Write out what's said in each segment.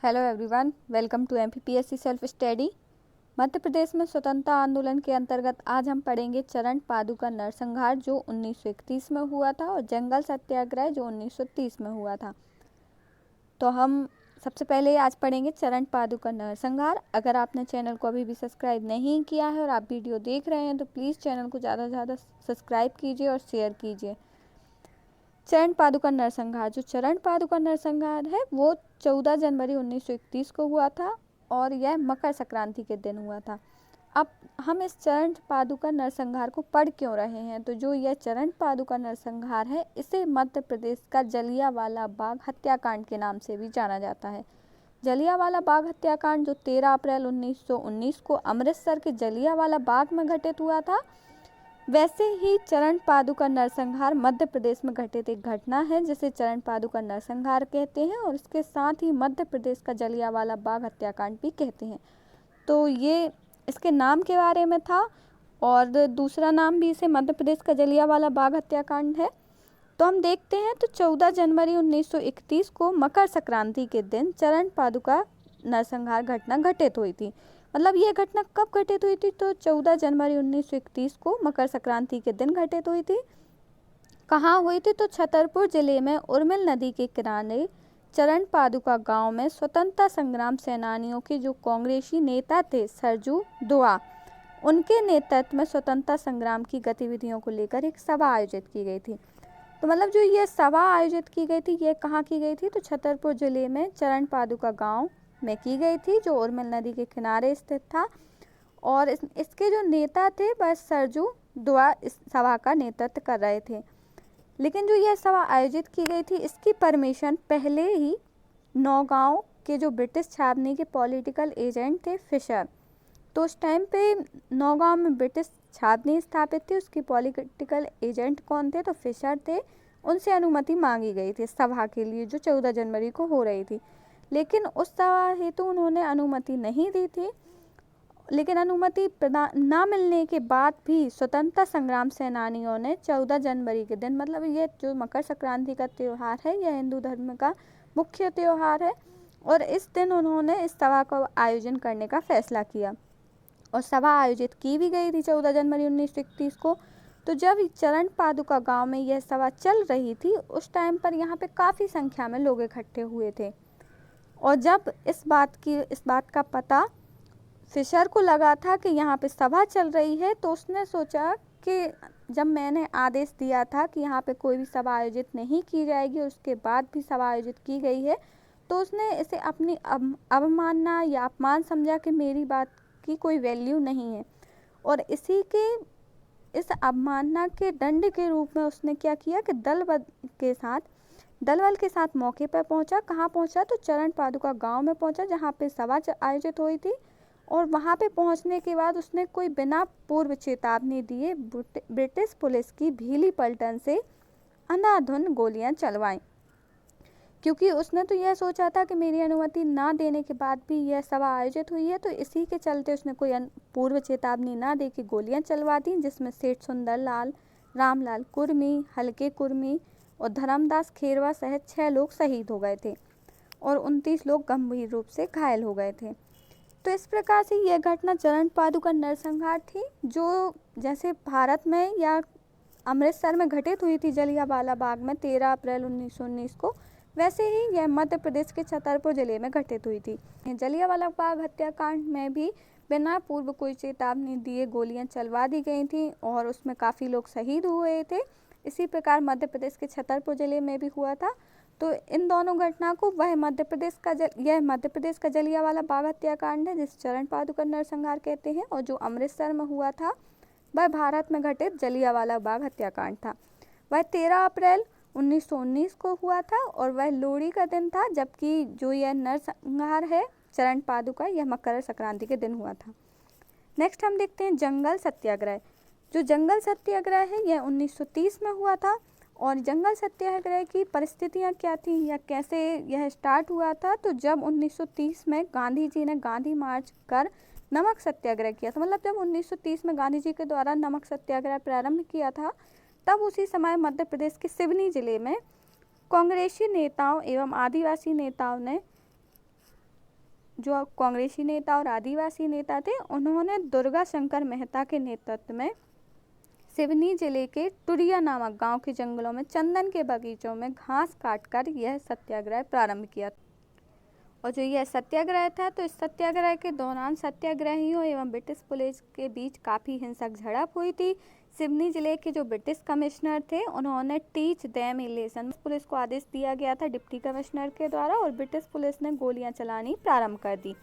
Hello everyone, welcome to MPPSC self study. Madhya Pradesh में स्वतंत्रता आंदोलन के अंतर्गत आज हम पढ़ेंगे चरण पादुका नरसंहार जो 1931 में हुआ था और जंगल सत्याग्रह जो 1930 में हुआ था। तो हम सबसे पहले आज पढ़ेंगे चरण पादुका नरसंहार। अगर आपने चैनल को अभी भी सब्सक्राइब नहीं किया है और आप वीडियो देख रहे हैं तो प्लीज़ चैनल को ज़्यादा से ज़्यादा सब्सक्राइब कीजिए और शेयर कीजिए। चरण पादुका नरसंहार, जो चरण पादुका नरसंहार है वो 14 जनवरी 1931 को हुआ था और यह मकर संक्रांति के दिन हुआ था। अब हम इस चरण पादुका नरसंहार को पढ़ क्यों रहे हैं, तो जो यह चरण पादुका नरसंहार है इसे मध्य प्रदेश का जलियांवाला बाग हत्याकांड के नाम से भी जाना जाता है। जलियांवाला बाग हत्याकांड जो 13 अप्रैल 1919 को अमृतसर के जलियांवाला बाग में घटित हुआ था, वैसे ही चरण पादुका नरसंहार मध्य प्रदेश में घटित एक घटना है जिसे चरण पादुका नरसंहार कहते हैं और इसके साथ ही मध्य प्रदेश का जलियांवाला बाग हत्याकांड भी कहते हैं। तो ये इसके नाम के बारे में था और दूसरा नाम भी इसे मध्य प्रदेश का जलियांवाला बाग हत्याकांड है। तो हम देखते हैं, तो 14 जनवरी 1931 को मकर संक्रांति के दिन चरण पादुका नरसंहार घटना घटित हुई थी। मतलब ये घटना कब घटित हुई थी, तो 14 जनवरी 1931 को मकर संक्रांति के दिन घटित हुई थी। कहाँ हुई थी, तो छतरपुर जिले में उर्मिल नदी के किनारे चरण पादुका गांव में स्वतंत्रता संग्राम सेनानियों के जो कांग्रेसी नेता थे सरजू दुआ, उनके नेतृत्व में स्वतंत्रता संग्राम की गतिविधियों को लेकर एक सभा आयोजित की गई थी। तो मतलब जो ये सभा आयोजित की गई थी ये कहाँ की गई थी, तो छतरपुर जिले में चरण पादुका गांव में की गई थी जो उर्मिल नदी के किनारे स्थित था। और इसके जो नेता थे वह सरजू दुआ इस सभा का नेतृत्व कर रहे थे। लेकिन जो यह सभा आयोजित की गई थी इसकी परमिशन पहले ही नौगांव के जो ब्रिटिश छावनी के पॉलिटिकल एजेंट थे फिशर, तो उस टाइम पे नौगांव में ब्रिटिश छावनी स्थापित थी, उसके पॉलिटिकल एजेंट कौन थे, तो फिशर थे। उनसे अनुमति मांगी गई थी सभा के लिए जो 14 जनवरी को हो रही थी, लेकिन उस सभा हेतु उन्होंने अनुमति नहीं दी थी। लेकिन अनुमति प्रदान न मिलने के बाद भी स्वतंत्रता संग्राम सेनानियों ने 14 जनवरी के दिन, मतलब ये जो मकर संक्रांति का त्यौहार है यह हिंदू धर्म का मुख्य त्यौहार है, और इस दिन उन्होंने इस सभा का आयोजन करने का फैसला किया और सभा आयोजित की भी गई थी 14 जनवरी 1931 को। तो जब का पादुका गांव में यह सभा चल रही थी उस टाइम पर यहाँ पे काफ़ी संख्या में लोग इकट्ठे हुए थे, और जब इस बात का पता फिशर को लगा था कि यहाँ पे सभा चल रही है, तो उसने सोचा कि जब मैंने आदेश दिया था कि यहाँ पे कोई भी सभा आयोजित नहीं की जाएगी और उसके बाद भी सभा आयोजित की गई है, तो उसने इसे अपनी अवमानना या अपमान समझा कि मेरी बात की कोई वैल्यू नहीं है, और इस अवमानना के दंड के रूप में उसने क्या किया कि दलबल के साथ मौके पर पहुंचा। कहाँ पहुंचा, तो चरण पादुका गांव में पहुंचा जहां पे सभा आयोजित हुई थी, और वहां पे पहुंचने के बाद उसने कोई बिना पूर्व चेतावनी दिए ब्रिटिश पुलिस की भीली पलटन से अंधाधुंध गोलियां चलवाईं, क्योंकि उसने तो यह सोचा था कि मेरी अनुमति ना देने के बाद भी यह सभा आयोजित हुई है, तो इसी के चलते उसने कोई पूर्व चेतावनी ना दे के गोलियां चलवा दी, जिसमें सेठ सुंदरलाल, रामलाल कुर्मी, हल्के कुर्मी और धर्मदास खेरवा सहित 6 लोग शहीद हो गए थे और 29 लोग गंभीर रूप से घायल हो गए थे। तो इस प्रकार से यह घटना चरण पादुका नरसंहार थी, जो जैसे भारत में या अमृतसर में घटित हुई थी जलियांवाला बाग में 13 अप्रैल 1919 को, वैसे ही यह मध्य प्रदेश के छतरपुर जिले में घटित हुई थी। जलियांवाला बाग हत्याकांड में भी बिना पूर्व कोई चेतावनी दिए गोलियां चलवा दी गई थी और उसमें काफ़ी लोग शहीद हुए थे। इसी प्रकार मध्य प्रदेश के छतरपुर जिले में भी हुआ था। तो इन दोनों घटना को यह मध्य प्रदेश का जलियांवाला बाग हत्याकांड है जिसे चरण पादुका नरसंहार कहते हैं, और जो अमृतसर में हुआ था वह भारत में घटित जलियांवाला बाग हत्याकांड था। वह 13 अप्रैल 1919 को हुआ था और वह लोहड़ी का दिन था, जबकि जो यह नरसंहार है चरण पादुका यह मकर संक्रांति के दिन हुआ था। नेक्स्ट हम देखते हैं जंगल सत्याग्रह। जो जंगल सत्याग्रह है यह 1930 में हुआ था, और जंगल सत्याग्रह की परिस्थितियाँ क्या थी या कैसे यह स्टार्ट हुआ था, तो जब 1930 में गांधी जी ने गांधी मार्च कर नमक सत्याग्रह किया था, मतलब जब 1930 में गांधी जी के द्वारा नमक सत्याग्रह प्रारंभ किया था, तब उसी समय मध्य प्रदेश के सिवनी जिले में कांग्रेसी नेताओं एवं आदिवासी नेताओं ने जो कांग्रेसी नेता और आदिवासी नेता थे, उन्होंने दुर्गा शंकर मेहता के नेतृत्व में सिवनी जिले के टुरिया नामक गांव के जंगलों में चंदन के बगीचों में घास काटकर यह सत्याग्रह प्रारंभ किया। और जो यह सत्याग्रह था, तो इस सत्याग्रह के दौरान सत्याग्रहियों एवं ब्रिटिश पुलिस के बीच काफ़ी हिंसक झड़प हुई थी। सिवनी जिले के जो ब्रिटिश कमिश्नर थे, उन्होंने टीच देम ए लेसन पुलिस को आदेश दिया गया था डिप्टी कमिश्नर के द्वारा, और ब्रिटिश पुलिस ने गोलियां चलानी प्रारंभ कर दी,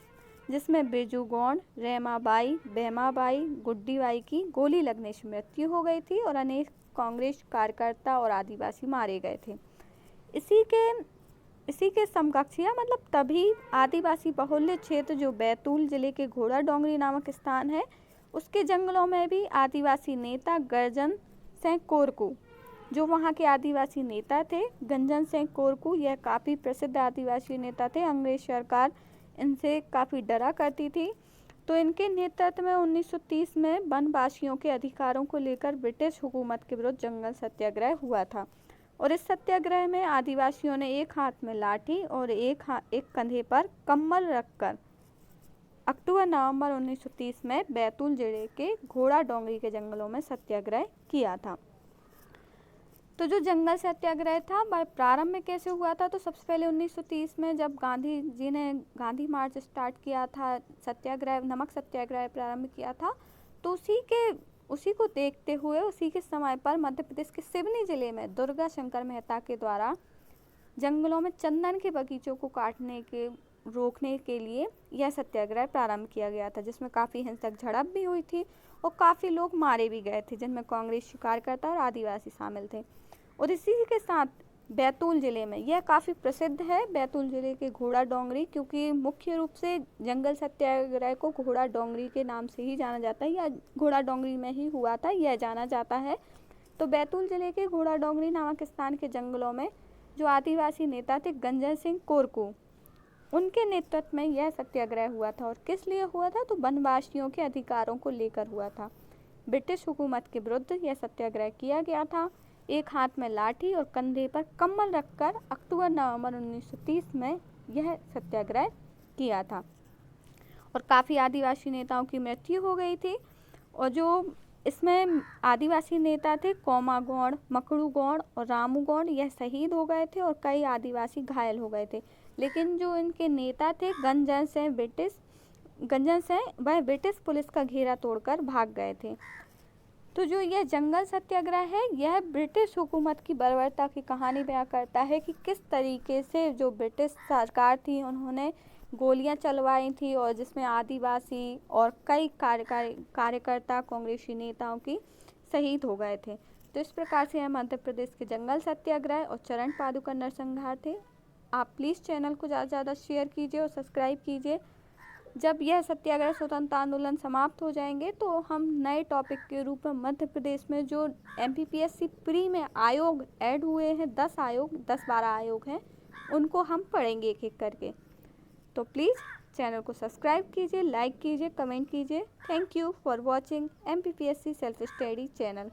जिसमें बिरजू गौंड, रेमाबाई, बेमाबाई, गुड्डीबाई की गोली लगने से मृत्यु हो गई थी और अनेक कांग्रेस कार्यकर्ता और आदिवासी मारे गए थे। इसी के समकक्ष मतलब तभी आदिवासी बहुल्य क्षेत्र जो बैतूल जिले के घोड़ा डोंगरी नामक स्थान है, उसके जंगलों में भी आदिवासी नेता गंजन सिंह कोरकू, जो वहाँ के आदिवासी नेता थे, गंजन सिंह कोरकू, यह काफ़ी प्रसिद्ध आदिवासी नेता थे। अंग्रेज सरकार इनसे काफ़ी डरा करती थी। तो इनके नेतृत्व में 1930 में वनवासियों के अधिकारों को लेकर ब्रिटिश हुकूमत के विरुद्ध जंगल सत्याग्रह हुआ था। और इस सत्याग्रह में आदिवासियों ने एक हाथ में लाठी और एक कंधे पर कम्बल रखकर अक्टूबर-नवंबर 1930 में बैतूल जिले के घोड़ा डोंगरी के जंगलों में सत्याग्रह किया था। तो जो जंगल सत्याग्रह था वह प्रारंभ में कैसे हुआ था, तो सबसे पहले 1930 में जब गांधी जी ने गांधी मार्च स्टार्ट किया था, सत्याग्रह नमक सत्याग्रह प्रारंभ किया था, तो उसी को देखते हुए उसी के समय पर मध्य प्रदेश के सिवनी जिले में दुर्गा शंकर मेहता के द्वारा जंगलों में चंदन के बगीचों को रोकने के लिए यह सत्याग्रह प्रारंभ किया गया था, जिसमें काफ़ी हिंसक झड़प भी हुई थी और काफ़ी लोग मारे भी गए थे, जिनमें कांग्रेसी कार्यकर्ता और आदिवासी शामिल थे। और इसी के साथ बैतूल जिले में यह काफ़ी प्रसिद्ध है, बैतूल जिले के घोड़ा डोंगरी, क्योंकि मुख्य रूप से जंगल सत्याग्रह को घोड़ा डोंगरी के नाम से ही जाना जाता है, या घोड़ा डोंगरी में ही हुआ था यह जाना जाता है। तो बैतूल जिले के घोड़ा डोंगरी नामक स्थान के जंगलों में जो आदिवासी नेता थे गंजन सिंह कोरकू, उनके नेतृत्व में यह सत्याग्रह हुआ था। और किस लिए हुआ था, तो वनवासियों के अधिकारों को लेकर हुआ था। ब्रिटिश हुकूमत के विरुद्ध यह सत्याग्रह किया गया था। एक हाथ में लाठी और कंधे पर कम्बल रखकर अक्टूबर-नवंबर 1930 में यह सत्याग्रह किया था और काफ़ी आदिवासी नेताओं की मृत्यु हो गई थी। और जो इसमें आदिवासी नेता थे कोमा गौड़, मकड़ू गौड़ और रामू गौड़, यह शहीद हो गए थे और कई आदिवासी घायल हो गए थे। लेकिन जो इनके नेता थे गंजन सिंह वह ब्रिटिश पुलिस का घेरा तोड़कर भाग गए थे। तो जो यह जंगल सत्याग्रह है, यह ब्रिटिश हुकूमत की बर्बरता की कहानी बयां करता है कि किस तरीके से जो ब्रिटिश सरकार थी उन्होंने गोलियां चलवाई थी और जिसमें आदिवासी और कई कार्यकर्ता कांग्रेसी नेताओं की शहीद हो गए थे। तो इस प्रकार से यह मध्य प्रदेश के जंगल सत्याग्रह और चरण पादुका नरसंहार थे। आप प्लीज़ चैनल को ज़्यादा से ज़्यादा शेयर कीजिए और सब्सक्राइब कीजिए। जब यह सत्याग्रह स्वतंत्रता आंदोलन समाप्त हो जाएंगे तो हम नए टॉपिक के रूप में मध्य प्रदेश में जो MPPSC प्री में आयोग ऐड हुए हैं, 10-12 आयोग हैं, उनको हम पढ़ेंगे एक एक करके। तो प्लीज़ चैनल को सब्सक्राइब कीजिए, लाइक कीजिए, कमेंट कीजिए। Thank you for watching MPPSC self study channel.